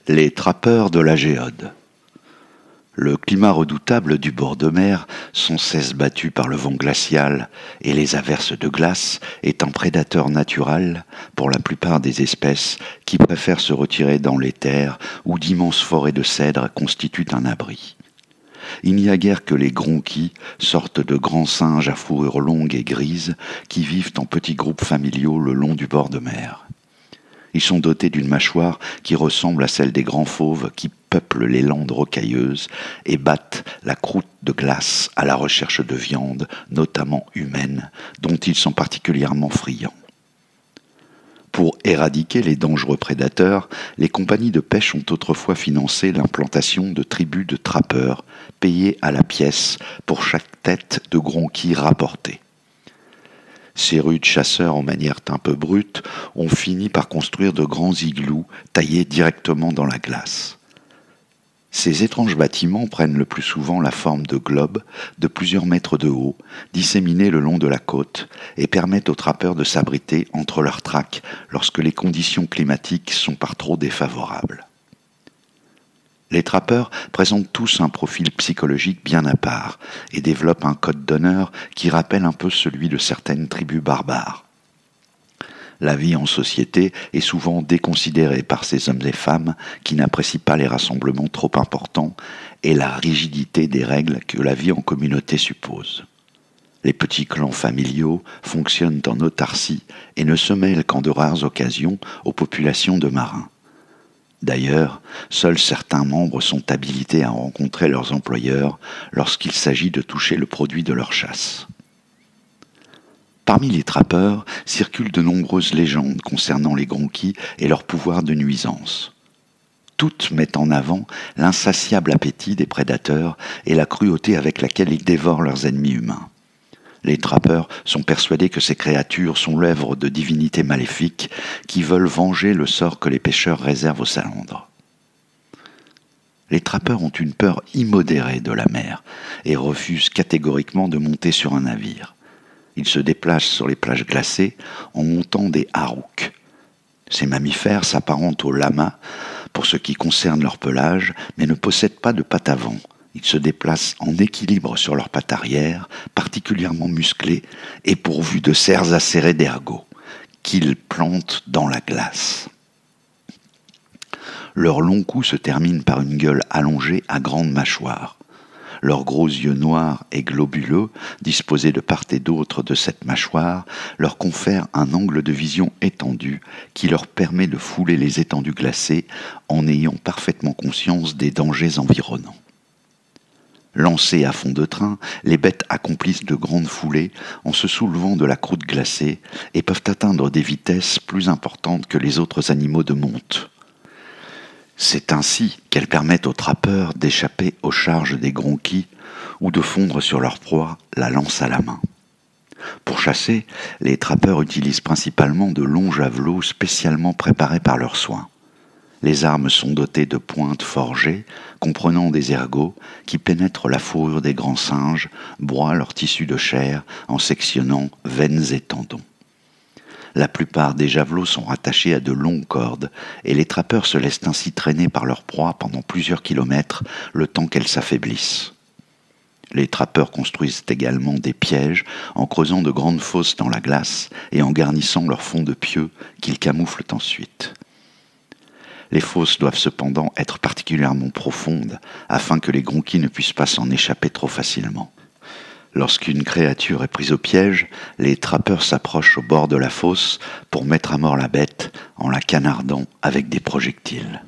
Les trappeurs de la Géode. Le climat redoutable du bord de mer, sans cesse battu par le vent glacial et les averses de glace, est un prédateur naturel pour la plupart des espèces qui préfèrent se retirer dans les terres où d'immenses forêts de cèdres constituent un abri. Il n'y a guère que les gronquis, sortes de grands singes à fourrure longue et grise, qui vivent en petits groupes familiaux le long du bord de mer. Ils sont dotés d'une mâchoire qui ressemble à celle des grands fauves qui peuplent les landes rocailleuses et battent la croûte de glace à la recherche de viande, notamment humaine, dont ils sont particulièrement friands. Pour éradiquer les dangereux prédateurs, les compagnies de pêche ont autrefois financé l'implantation de tribus de trappeurs, payés à la pièce pour chaque tête de gronquis rapportée. Ces rudes chasseurs, en manière un peu brute, ont fini par construire de grands igloos taillés directement dans la glace. Ces étranges bâtiments prennent le plus souvent la forme de globes de plusieurs mètres de haut, disséminés le long de la côte, et permettent aux trappeurs de s'abriter entre leurs traques lorsque les conditions climatiques sont par trop défavorables. Les trappeurs présentent tous un profil psychologique bien à part et développent un code d'honneur qui rappelle un peu celui de certaines tribus barbares. La vie en société est souvent déconsidérée par ces hommes et femmes qui n'apprécient pas les rassemblements trop importants et la rigidité des règles que la vie en communauté suppose. Les petits clans familiaux fonctionnent en autarcie et ne se mêlent qu'en de rares occasions aux populations de marins. D'ailleurs, seuls certains membres sont habilités à rencontrer leurs employeurs lorsqu'il s'agit de toucher le produit de leur chasse. Parmi les trappeurs circulent de nombreuses légendes concernant les gronquis et leur pouvoir de nuisance. Toutes mettent en avant l'insatiable appétit des prédateurs et la cruauté avec laquelle ils dévorent leurs ennemis humains. Les trappeurs sont persuadés que ces créatures sont l'œuvre de divinités maléfiques qui veulent venger le sort que les pêcheurs réservent aux salandres. Les trappeurs ont une peur immodérée de la mer et refusent catégoriquement de monter sur un navire. Ils se déplacent sur les plages glacées en montant des harouks. Ces mammifères s'apparentent aux lamas pour ce qui concerne leur pelage, mais ne possèdent pas de pattes avant. Ils se déplacent en équilibre sur leurs pattes arrière, particulièrement musclées et pourvus de serres acérées d'ergots, qu'ils plantent dans la glace. Leur long cou se termine par une gueule allongée à grandes mâchoires. Leurs gros yeux noirs et globuleux, disposés de part et d'autre de cette mâchoire, leur confèrent un angle de vision étendu qui leur permet de fouler les étendues glacées en ayant parfaitement conscience des dangers environnants. Lancées à fond de train, les bêtes accomplissent de grandes foulées en se soulevant de la croûte glacée et peuvent atteindre des vitesses plus importantes que les autres animaux de monte. C'est ainsi qu'elles permettent aux trappeurs d'échapper aux charges des gronquis ou de fondre sur leur proie la lance à la main. Pour chasser, les trappeurs utilisent principalement de longs javelots spécialement préparés par leurs soins. Les armes sont dotées de pointes forgées, comprenant des ergots qui pénètrent la fourrure des grands singes, broient leur tissu de chair en sectionnant veines et tendons. La plupart des javelots sont rattachés à de longues cordes et les trappeurs se laissent ainsi traîner par leur proie pendant plusieurs kilomètres, le temps qu'elles s'affaiblissent. Les trappeurs construisent également des pièges en creusant de grandes fosses dans la glace et en garnissant leur fond de pieux qu'ils camouflent ensuite. Les fosses doivent cependant être particulièrement profondes afin que les gronquis ne puissent pas s'en échapper trop facilement. Lorsqu'une créature est prise au piège, les trappeurs s'approchent au bord de la fosse pour mettre à mort la bête en la canardant avec des projectiles.